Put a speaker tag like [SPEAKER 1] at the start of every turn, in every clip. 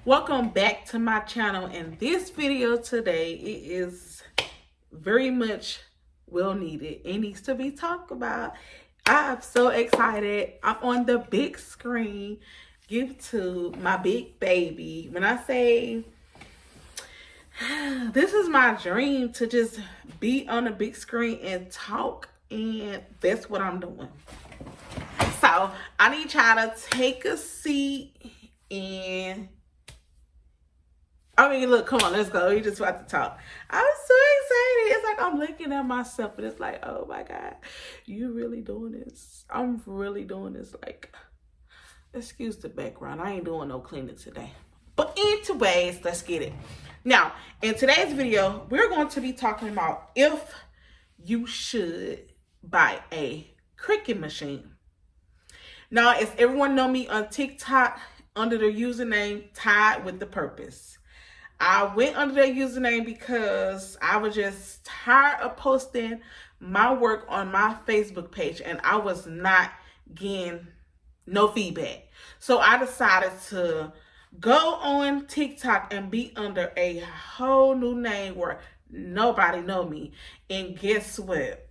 [SPEAKER 1] Welcome back to my channel. And this video today, it is very much well needed. It needs to be talked about. I'm so excited. I'm on the big screen. Give to my big baby. When I say this is my dream to just be on the big screen and talk, and that's what I'm doing. So I need y'all to take a seat and look, come on, let's go. We just about to talk. I'm so excited. It's like I'm looking at myself and it's like, oh my God, you really doing this? I'm really doing this. Like, excuse the background. I ain't doing no cleaning today. But anyways, let's get it. Now, in today's video, we're going to be talking about if you should buy a Cricut machine. Now, as everyone know me on TikTok under the username Tied with the Purpose. I went under that username because I was just tired of posting my work on my Facebook page and I was not getting no feedback. So I decided to go on TikTok and be under a whole new name where nobody know me. And guess what?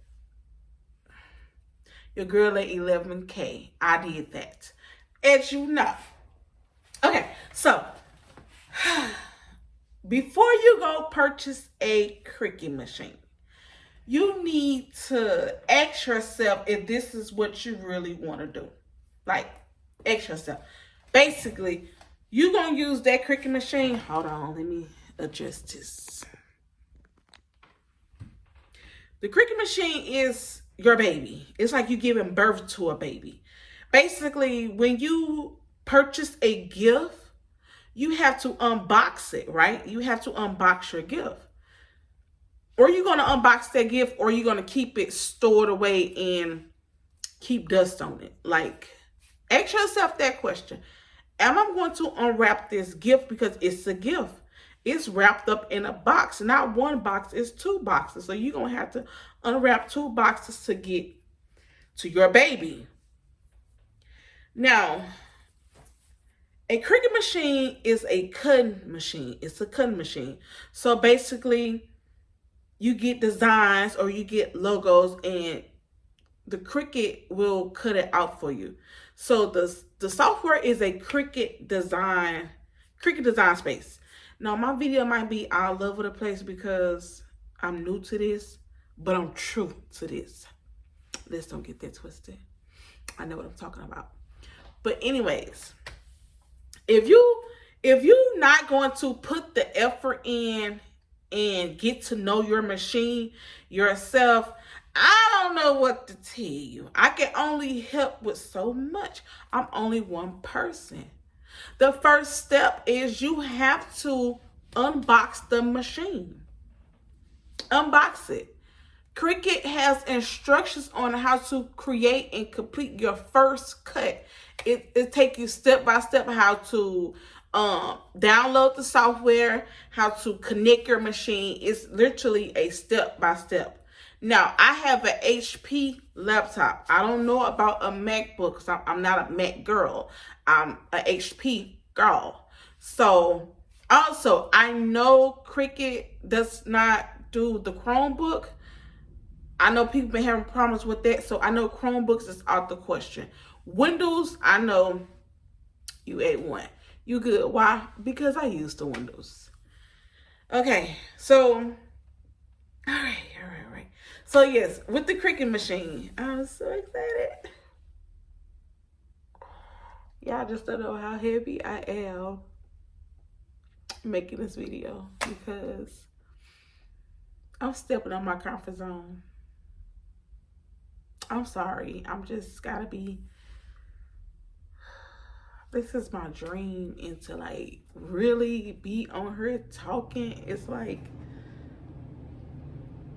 [SPEAKER 1] Your girl at 11K. I did that. As you know. Okay, so before you go purchase a Cricut machine, you need to ask yourself if this is what you really want to do. Like, ask yourself. Basically, you're going to use that Cricut machine. Hold on, let me adjust this. The Cricut machine is your baby. It's like you giving birth to a baby. Basically, when you purchase a gift, you have to unbox it, right? You have to unbox your gift. Or you're going to unbox that gift, or you're going to keep it stored away and keep dust on it. Like, ask yourself that question. Am I going to unwrap this gift because it's a gift? It's wrapped up in a box. Not one box, it's two boxes. So you're going to have to unwrap two boxes to get to your baby. Now, a Cricut machine is a cutting machine. It's a cutting machine. So basically, you get designs or you get logos and the Cricut will cut it out for you. So the software is a Cricut design space. Now, my video might be all over the place because I'm new to this, but I'm true to this. Let's don't get that twisted. I know what I'm talking about. But anyways, if you're not going to put the effort in and get to know your machine yourself, I don't know what to tell you. I can only help with so much. I'm only one person. The first step is you have to unbox the machine. Unbox it. Cricut has instructions on how to create and complete your first cut. It takes you step by step how to download the software, how to connect your machine. It's literally a step by step. Now, I have an HP laptop. I don't know about a MacBook because I'm not a Mac girl. I'm a HP girl. So, also, I know Cricut does not do the Chromebook. I know people been having problems with that, so I know Chromebooks is out the question. Windows, I know you ain't one. You good. Why? Because I use the Windows. Okay, so, all right. So yes, with the Cricut machine, I'm so excited. Y'all just don't know how heavy I am making this video because I'm stepping on my comfort zone. I'm sorry. I'm just gotta be. This is my dream, and to like really be on here talking, it's like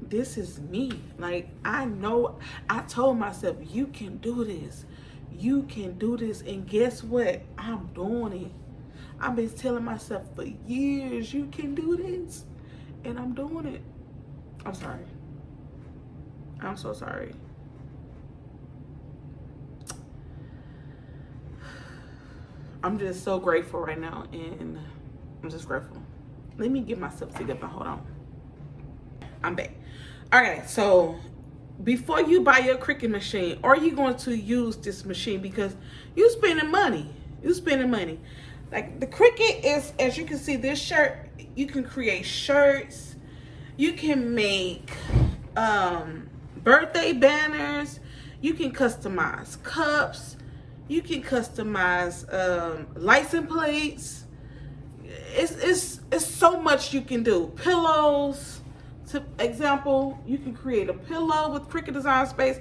[SPEAKER 1] this is me. Like, I know I told myself, you can do this. You can do this. And guess what? I'm doing it. I've been telling myself for years, you can do this. And I'm doing it. I'm sorry. I'm so sorry. I'm just so grateful right now, and I'm just grateful. Let me get myself together. Hold on. I'm back. Okay, so before you buy your Cricut machine, are you going to use this machine? Because you spending money. You spending money. Like the Cricut is, as you can see, this shirt, you can create shirts. You can make birthday banners. You can customize cups. You can customize license plates. It's so much you can do. Pillows, to example, you can create a pillow with Cricut Design Space.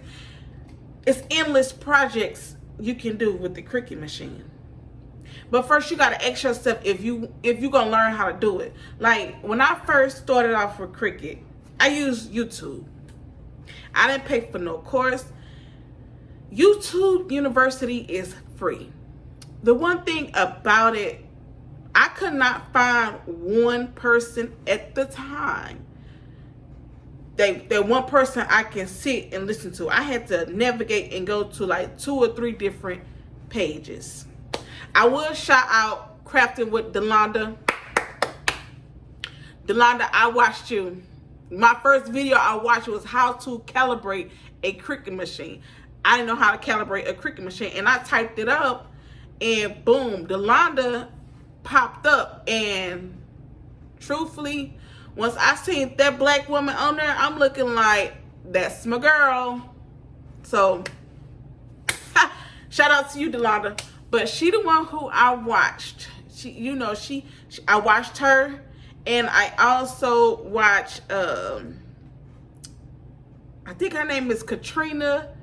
[SPEAKER 1] It's endless projects you can do with the Cricut machine. But first, you gotta ask yourself if you're gonna learn how to do it. Like when I first started off with Cricut, I used YouTube. I didn't pay for no course. YouTube University is free. The one thing about it, I could not find one person at the time. That one person I can sit and listen to. I had to navigate and go to like 2 or 3 different pages. I will shout out Crafting with Delonda. Delonda, I watched you. My first video I watched was how to calibrate a Cricut machine. I didn't know how to calibrate a Cricut machine, and I typed it up, and boom, Delonda popped up. And truthfully, once I seen that black woman on there, I'm looking like, that's my girl. So shout out to you, Delonda. But she the one who I watched. I watched her, and I also watched I think her name is Katrina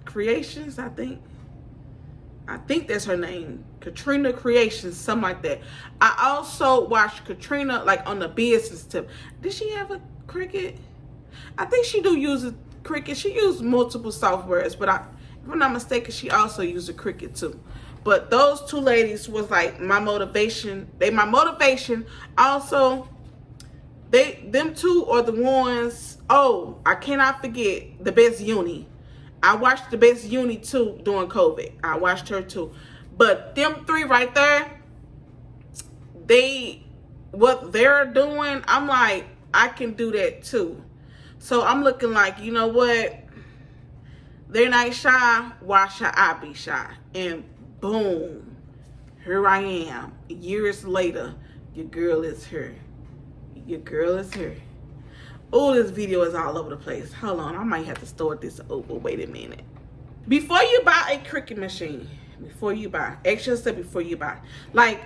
[SPEAKER 1] Creations, I think that's her name. Katrina Creations, something like that. I also watched Katrina like on the business tip. Did she have a Cricut? I think she do use a Cricut. She used multiple softwares, but if I'm not mistaken, she also used a Cricut too. But those 2 ladies was like my motivation. They my motivation. Also, them 2 are the ones. Oh, I cannot forget the Best Uni. I watched the Best Uni too during COVID. I watched her too. But them 3 right there, what they're doing, I'm like, I can do that too. So I'm looking like, you know what? They're not shy. Why should I be shy? And boom, here I am. Years later, your girl is here. Your girl is here. Oh, this video is all over the place. Hold on, I might have to start this over. Wait a minute. Before you buy a Cricut machine, ask yourself before you buy. Like,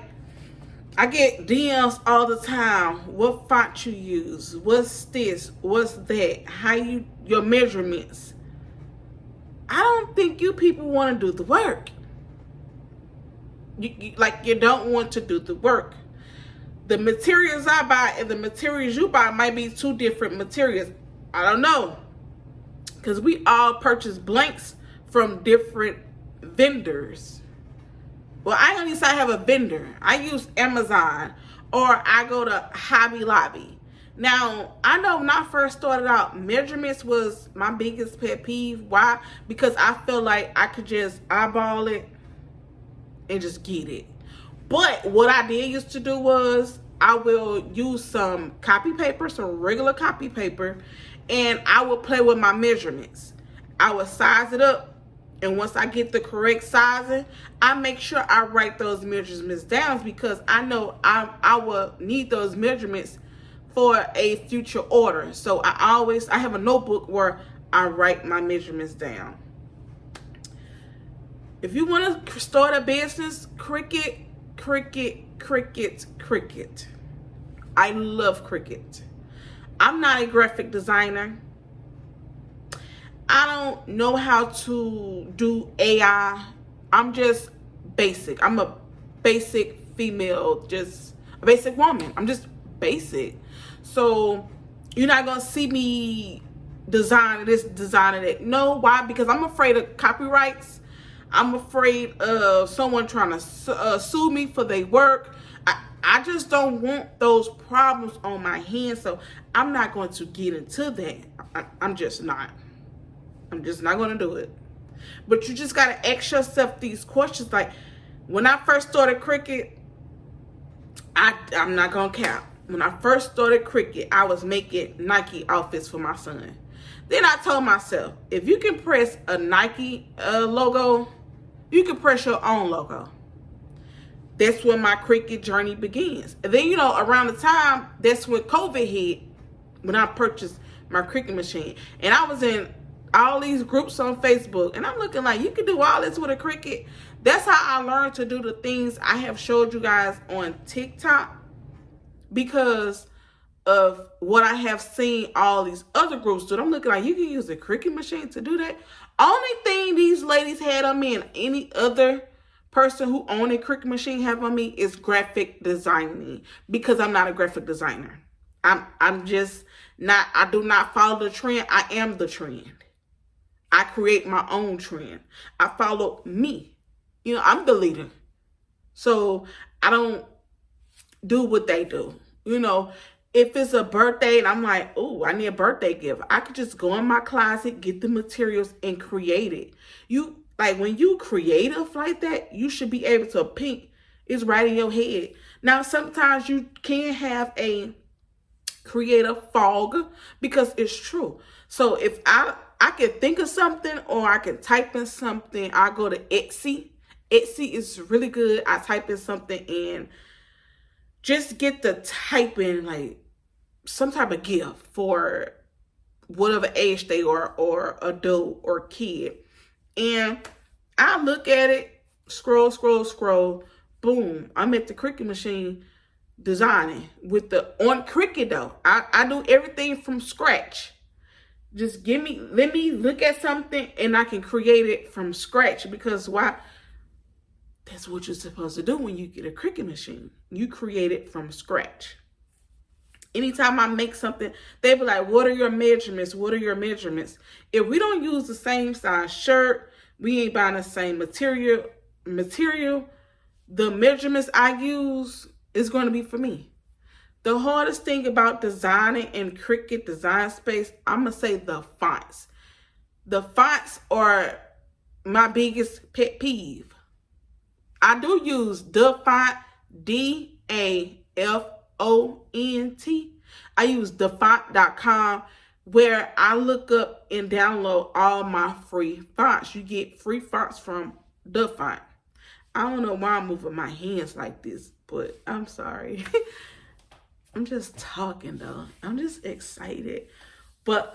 [SPEAKER 1] I get DMs all the time. What font you use? What's this? What's that? How your measurements? I don't think you people want to do the work. You don't want to do the work. The materials I buy and the materials you buy might be 2 different materials. I don't know. Because we all purchase blanks from different vendors. Well, I don't even say I have a vendor. I use Amazon or I go to Hobby Lobby. Now, I know when I first started out, measurements was my biggest pet peeve. Why? Because I feel like I could just eyeball it and just get it. But what I did used to do was I will use some copy paper, some regular copy paper, and I would play with my measurements. I would size it up, and once I get the correct sizing, I make sure I write those measurements down because I know I will need those measurements for a future order. So I have a notebook where I write my measurements down. If you want to start a business, Cricut. I love Cricut. I'm not a graphic designer. I don't know how to do AI. I'm just basic. I'm a basic female, just a basic woman. I'm just basic. So you're not going to see me design this, designing that. No, why? Because I'm afraid of copyrights. I'm afraid of someone trying to sue me for their work. I just don't want those problems on my hands. So I'm not going to get into that. I'm just not. I'm just not going to do it. But you just got to ask yourself these questions. Like when I first started Cricut, I'm not gonna cap. When I first started Cricut, I was making Nike outfits for my son. Then I told myself, if you can press a Nike logo, you can press your own logo. That's when my Cricut journey begins. And then, around the time, that's when COVID hit, when I purchased my Cricut machine. And I was in all these groups on Facebook, and I'm looking like, you can do all this with a Cricut. That's how I learned to do the things I have showed you guys on TikTok, because of what I have seen all these other groups do. I'm looking like, you can use a Cricut machine to do that. Only thing these ladies had on me and any other person who owned a Cricut machine have on me is graphic designing, because I'm not a graphic designer. I'm just not. I do not follow the trend. I am the trend. I create my own trend. I follow me. I'm the leader. So I don't do what they do. If it's a birthday and I'm like, oh, I need a birthday gift, I could just go in my closet, get the materials, and create it. When you creative like that, you should be able to think it's right in your head. Now, sometimes you can have a creative fog, because it's true. So if I can think of something, or I can type in something, I go to Etsy. Etsy is really good. I type in something and just get the typing, like some type of gift for whatever age they are, or adult or kid. And I look at it, scroll, boom, I'm at the Cricut machine designing on Cricut though. I do everything from scratch. Just let me look at something and I can create it from scratch, because why? That's what you're supposed to do when you get a Cricut machine. You create it from scratch. Anytime I make something, they be like, what are your measurements? What are your measurements? If we don't use the same size shirt, we ain't buying the same material, the measurements I use is going to be for me. The hardest thing about designing in Cricut design space, I'm going to say the fonts. The fonts are my biggest pet peeve. I do use the font, DAFONT. I use thefont.com, where I look up and download all my free fonts. You get free fonts from the font. I don't know why I'm moving my hands like this, but I'm sorry. I'm just talking though. I'm just excited. But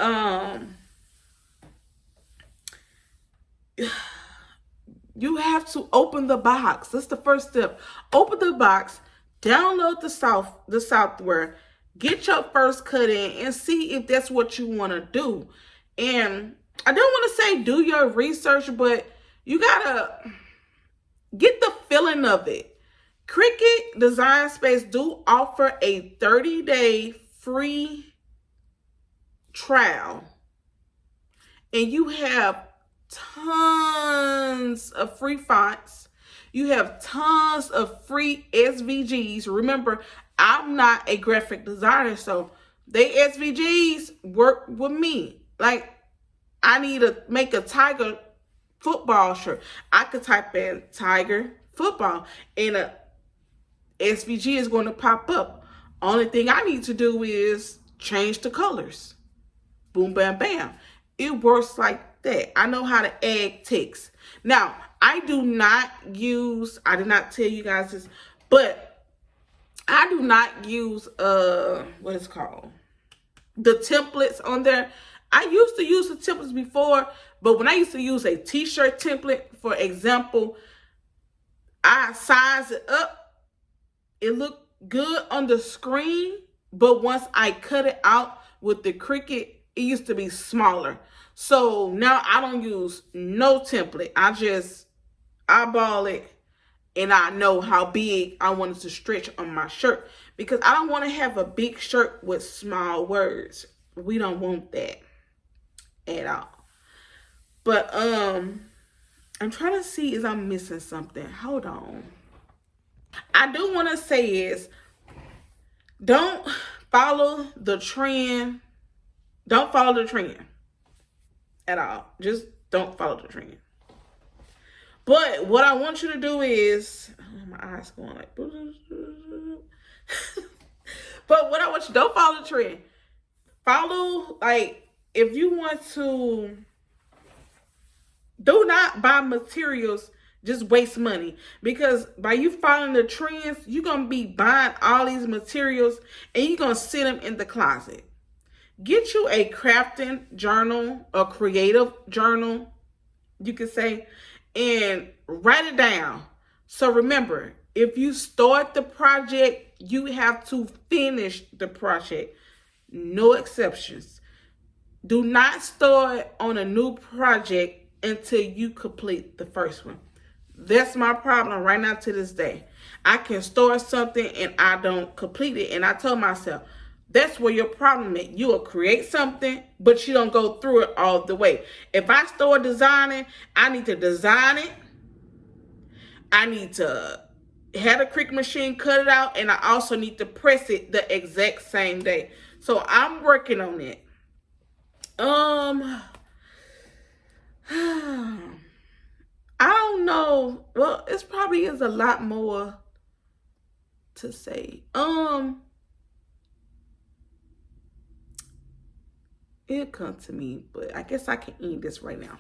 [SPEAKER 1] you have to open the box. That's the first step. Open the box, download the software, get your first cut in, and see if that's what you want to do. And I don't want to say do your research, but you gotta get the feeling of it. Cricut Design Space do offer a 30-day free trial, and you have tons of free fonts. You have tons of free SVGs. Remember, I'm not a graphic designer, so they SVGs work with me. Like, I need to make a Tiger football shirt. I could type in Tiger football, and a SVG is going to pop up. Only thing I need to do is change the colors. Boom, bam, bam. It works like that. I know how to add text. Now, I did not tell you guys this, but I do not use what is called the templates on there. I used to use the templates before, but when I used to use a t-shirt template, for example, I size it up. It looked good on the screen, but once I cut it out with the Cricut, it used to be smaller. So now I don't use no template. I just eyeball it, and I know how big I want it to stretch on my shirt, because I don't want to have a big shirt with small words. We don't want that at all. But I'm trying to see if I'm missing something. Hold on. I do want to say is, don't follow the trend. Don't follow the trend at all. Just don't follow the trend. But what I want you to do is, my eyes going like, But what I want you, don't follow the trend. Follow, like, if you want to, do not buy materials, just waste money. Because by you following the trends, you're going to be buying all these materials and you're going to sit them in the closet. Get you a crafting journal, a creative journal, you could say, and write it down. So remember, if you start the project, you have to finish the project. No exceptions. Do not start on a new project until you complete the first one. That's my problem right now to this day. I can start something and I don't complete it. And I told myself, that's where your problem is. You will create something, but you don't go through it all the way. If I start designing, I need to design it. I need to have a Cricut machine cut it out, and I also need to press it the exact same day. So I'm working on it. I don't know. Well, it probably is a lot more to say. It'll come to me, but I guess I can end this right now.